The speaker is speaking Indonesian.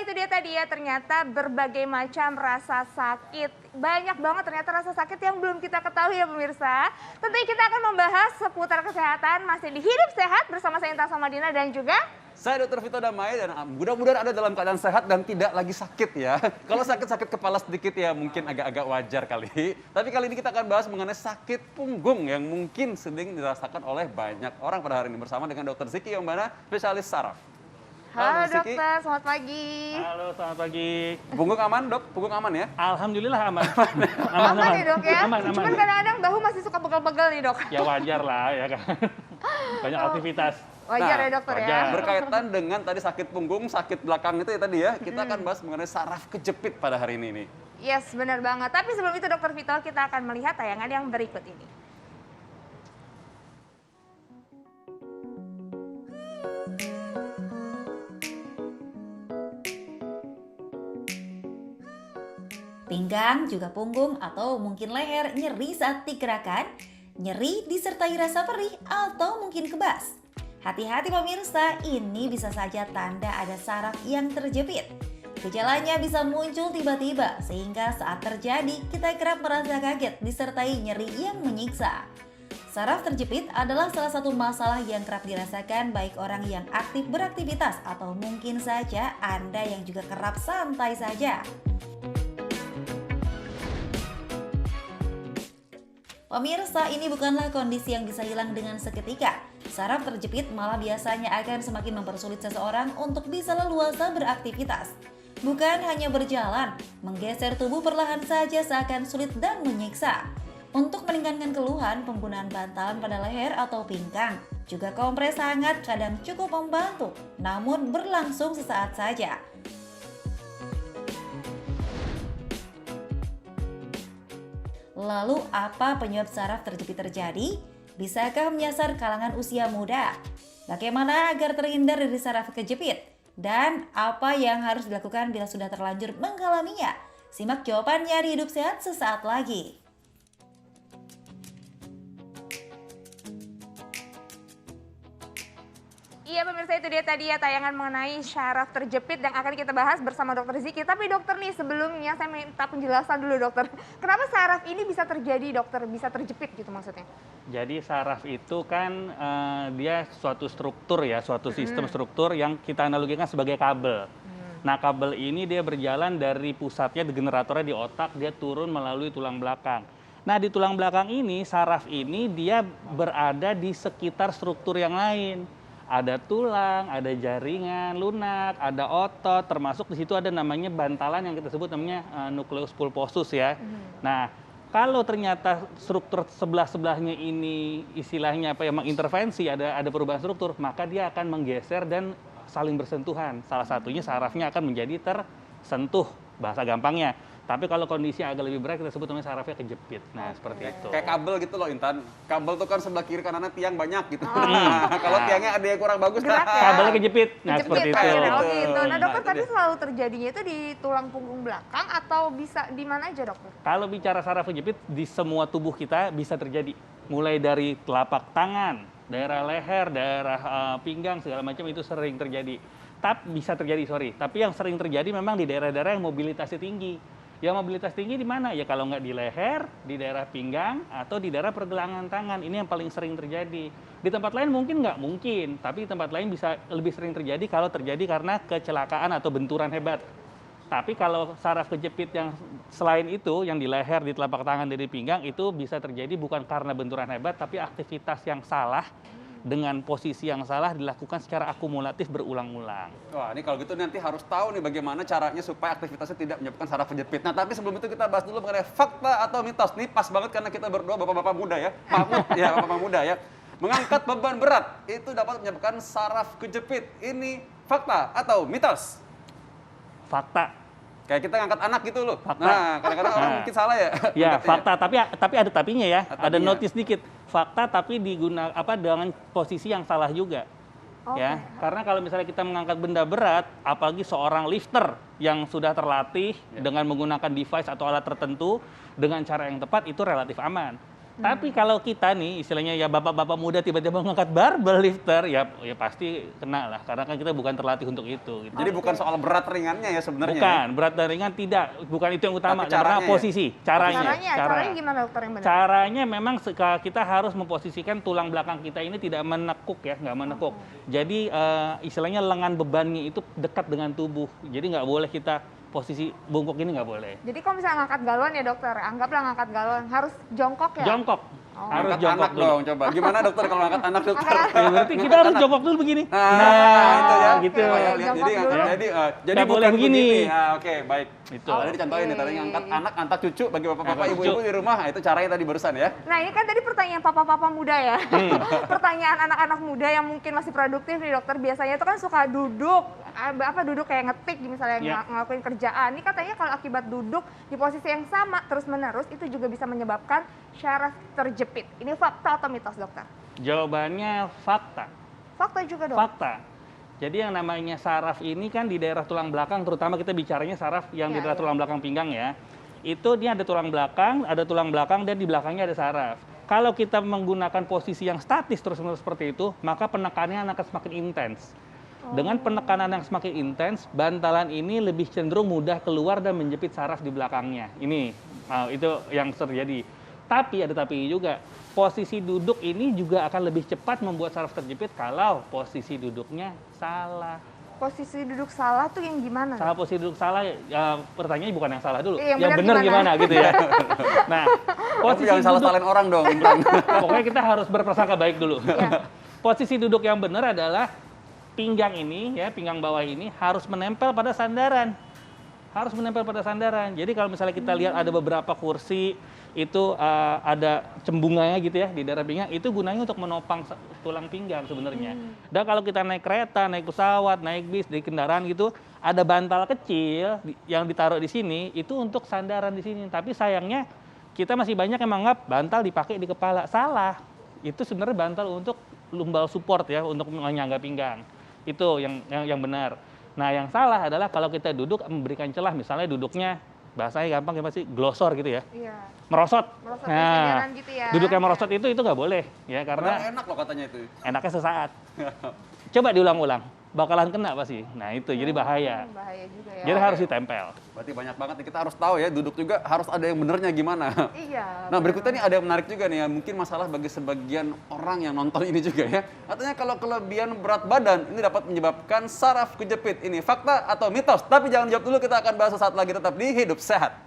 itu dia tadi ya, ternyata berbagai macam rasa sakit. Banyak banget ternyata rasa sakit yang belum kita ketahui ya pemirsa. Tentunya kita akan membahas seputar kesehatan masih di Hidup Sehat bersama saya Intan Somadina dan juga saya Dr. Vito Damai dan mudah-mudahan Anda dalam keadaan sehat dan tidak lagi sakit ya. Kalau sakit-sakit kepala sedikit ya mungkin agak-agak wajar kali. Tapi kali ini kita akan bahas mengenai sakit punggung yang mungkin sering dirasakan oleh banyak orang pada hari ini bersama dengan Dr. Ziki Yombana, spesialis saraf. Halo Dr. Ziki. dokter, selamat pagi. Halo, selamat pagi. Punggung aman dok? Punggung aman ya? Alhamdulillah aman. Aman ya dok ya? Aman. Cuman kadang-kadang bahu masih suka pegel-pegel nih dok. Ya wajar lah ya kan. Banyak aktivitas. Wajar ya dokter ya? wajar. Berkaitan dengan tadi sakit punggung, sakit belakang itu ya tadi ya, kita akan bahas mengenai saraf kejepit pada hari ini nih. Yes, benar banget. Tapi sebelum itu dokter Vito, kita akan melihat tayangan yang berikut ini. Pinggang, juga punggung atau mungkin leher nyeri saat digerakkan, nyeri disertai rasa perih atau mungkin kebas. Hati-hati pemirsa, ini bisa saja tanda ada saraf yang terjepit. Gejalanya bisa muncul tiba-tiba sehingga saat terjadi kita kerap merasa kaget disertai nyeri yang menyiksa. Saraf terjepit adalah salah satu masalah yang kerap dirasakan baik orang yang aktif beraktivitas atau mungkin saja Anda yang juga kerap santai saja. Pemirsa, ini bukanlah kondisi yang bisa hilang dengan seketika. Saraf terjepit malah biasanya akan semakin mempersulit seseorang untuk bisa leluasa beraktivitas. Bukan hanya berjalan, menggeser tubuh perlahan saja seakan sulit dan menyiksa. Untuk meringankan keluhan, penggunaan bantalan pada leher atau pinggang, juga kompres hangat kadang cukup membantu, namun berlangsung sesaat saja. Lalu apa penyebab saraf terjepit terjadi? Bisakah menyasar kalangan usia muda? Bagaimana agar terhindar dari saraf kejepit? Dan apa yang harus dilakukan bila sudah terlanjur mengalaminya? Simak jawabannya di Hidup Sehat sesaat lagi. Iya pemirsa, itu dia tadi ya tayangan mengenai saraf terjepit yang akan kita bahas bersama dokter Ziki. Tapi dokter nih, sebelumnya saya minta penjelasan dulu dokter. Kenapa saraf ini bisa terjadi dokter, bisa terjepit gitu maksudnya? Jadi saraf itu kan dia suatu struktur ya, suatu sistem struktur yang kita analogikan sebagai kabel. Nah, kabel ini dia berjalan dari pusatnya, generatornya di otak, dia turun melalui tulang belakang. Nah, di tulang belakang ini, saraf ini dia berada di sekitar struktur yang lain. Ada tulang, ada jaringan lunak, ada otot, termasuk di situ ada namanya bantalan yang kita sebut namanya nukleus pulposus ya. Nah, kalau ternyata struktur sebelah-sebelahnya ini istilahnya apa ya, mengintervensi, ada perubahan struktur, maka dia akan menggeser dan saling bersentuhan. Salah satunya sarafnya akan menjadi tersentuh, bahasa gampangnya. Tapi kalau kondisi agak lebih berat kita sebut namanya sarafnya kejepit. Nah, seperti itu. Kayak kabel gitu loh Intan. Kabel tuh kan sebelah kiri kanannya tiang banyak gitu. Kalau tiangnya ada yang kurang bagus, Gerak ya? Kabelnya kejepit. Nah, seperti itu. Oh gitu. Nah dokter, itu tapi dia. selalu terjadinya itu di tulang punggung belakang atau bisa di mana aja dokter? Kalau bicara saraf kejepit, di semua tubuh kita bisa terjadi. Mulai dari telapak tangan, daerah leher, daerah pinggang, segala macam itu sering terjadi. Tapi yang sering terjadi memang di daerah-daerah yang mobilitasnya tinggi. Yang mobilitas tinggi di mana? Ya kalau nggak di leher, di daerah pinggang, atau di daerah pergelangan tangan. Ini yang paling sering terjadi. Di tempat lain mungkin nggak mungkin, tapi di tempat lain bisa lebih sering terjadi kalau terjadi karena kecelakaan atau benturan hebat. Tapi kalau saraf kejepit yang selain itu, yang di leher, di telapak tangan, di pinggang, itu bisa terjadi bukan karena benturan hebat, tapi aktivitas yang salah dengan posisi yang salah dilakukan secara akumulatif berulang-ulang. Wah, ini kalau gitu nanti harus tahu nih bagaimana caranya supaya aktivitasnya tidak menyebabkan saraf kejepit. Nah, tapi sebelum itu kita bahas dulu mengenai fakta atau mitos. Ini pas banget karena kita berdua bapak-bapak muda ya. Mahmud ya, bapak-bapak muda ya. Mengangkat beban berat itu dapat menyebabkan saraf kejepit. Ini fakta atau mitos? Fakta. Kayak kita ngangkat anak gitu loh. Fakta. Nah, kadang-kadang orang mungkin salah ya. Ya, angkatnya. fakta, tapi ada tapinya ya. Ada Ada tapinya. notice dikit. Fakta tapi dengan posisi yang salah juga. Oke. Ya, karena kalau misalnya kita mengangkat benda berat, apalagi seorang lifter yang sudah terlatih dengan menggunakan device atau alat tertentu dengan cara yang tepat, itu relatif aman. Tapi kalau kita nih, istilahnya ya bapak-bapak muda tiba-tiba mengangkat barbell lifter, ya pasti kena lah. Karena kan kita bukan terlatih untuk itu. Gitu. Jadi bukan soal berat ringannya ya sebenarnya. Bukan, berat dan ringan tidak. Bukan itu yang utama. Tapi Karena caranya posisi, caranya. Caranya gimana dokter yang benar? Caranya memang kita harus memposisikan tulang belakang kita ini tidak menekuk ya, nggak menekuk. Jadi istilahnya lengan bebannya itu dekat dengan tubuh. Jadi nggak boleh kita posisi bungkuk ini nggak boleh. Jadi kalau misalnya ngangkat galon ya dokter, anggaplah ngangkat galon, harus jongkok ya? Jongkok. Oh. Harus Angkat jongkok anak dulu. dong, coba. Gimana dokter kalau angkat anak dokter? Ya, berarti kita harus jongkok dulu begini. Itu ya. gitu. Oh, ya, lihat. Jadi Jongkok angkat, dulu. jadi Nggak boleh bukan begini. Oke, baik. Itu. Tadi dicontohin nih, tadi ngangkat anak, angkat cucu bagi bapak-bapak, Angkat ibu-ibu cucu. di rumah. Itu caranya tadi barusan ya. Nah ini kan tadi pertanyaan papa-papa muda ya. Pertanyaan anak-anak muda yang mungkin masih produktif nih dokter. Biasanya itu kan suka duduk, duduk kayak ngetik misalnya Ya. ngelakuin kerjaan. Ini katanya kalau akibat duduk di posisi yang sama terus-menerus itu juga bisa menyebabkan syaraf terjepit. Ini fakta atau mitos dokter? Jawabannya fakta. Fakta juga dong. Fakta. Jadi yang namanya saraf ini kan di daerah tulang belakang, terutama kita bicaranya saraf yang di Iya, daerah iya. tulang belakang pinggang ya. Itu dia ada tulang belakang dan di belakangnya ada saraf. Kalau kita menggunakan posisi yang statis terus-menerus seperti itu, maka penekanannya akan semakin intens. Dengan penekanan yang semakin intens, bantalan ini lebih cenderung mudah keluar dan menjepit saraf di belakangnya. Ini, itu yang terjadi. Tapi ada tapi juga, posisi duduk ini juga akan lebih cepat membuat saraf terjepit kalau posisi duduknya salah. Posisi duduk salah tuh yang gimana? Salah posisi duduk salah, ya, pertanyaannya bukan yang salah dulu, Iya, yang yang benar benar gimana? gimana gitu ya. Nah, Tapi posisi jangan salah duduk, salahin orang dong, Intan. pokoknya kita harus berprasangka baik dulu. Iya. Posisi duduk yang benar adalah pinggang ini, ya, pinggang bawah ini harus menempel pada sandaran. Harus menempel pada sandaran. Jadi kalau misalnya kita lihat ada beberapa kursi itu ada cembunganya gitu ya di daerah pinggang, itu gunanya untuk menopang tulang pinggang sebenarnya. Dan kalau kita naik kereta, naik pesawat, naik bis, di kendaraan gitu, ada bantal kecil yang ditaruh di sini itu untuk sandaran di sini. Tapi sayangnya kita masih banyak yang menganggap bantal dipakai di kepala. Salah. Itu sebenarnya bantal untuk lumbal support ya, untuk menyangga pinggang. Itu yang benar. Nah, yang salah adalah kalau kita duduk memberikan celah, misalnya duduknya bahasanya gampang ya pasti glosor gitu ya. Iya. Merosot. Merosot di Nah, sandaran gitu ya. duduk yang merosot itu nggak boleh ya, Padahal karena enak loh katanya itu. enaknya sesaat. Coba diulang-ulang, bakalan kena pasti. Nah, itu jadi bahaya. Bahaya juga ya. Jadi harus ditempel. Berarti banyak banget nih, kita harus tahu ya, duduk juga harus ada yang benernya gimana. Iya. Nah, berikutnya nih ada yang menarik juga nih ya, mungkin masalah bagi sebagian orang yang nonton ini juga ya. Katanya kalau kelebihan berat badan ini dapat menyebabkan saraf kejepit. Ini fakta atau mitos? Tapi jangan jawab dulu, kita akan bahas sesaat lagi, tetap di Hidup Sehat.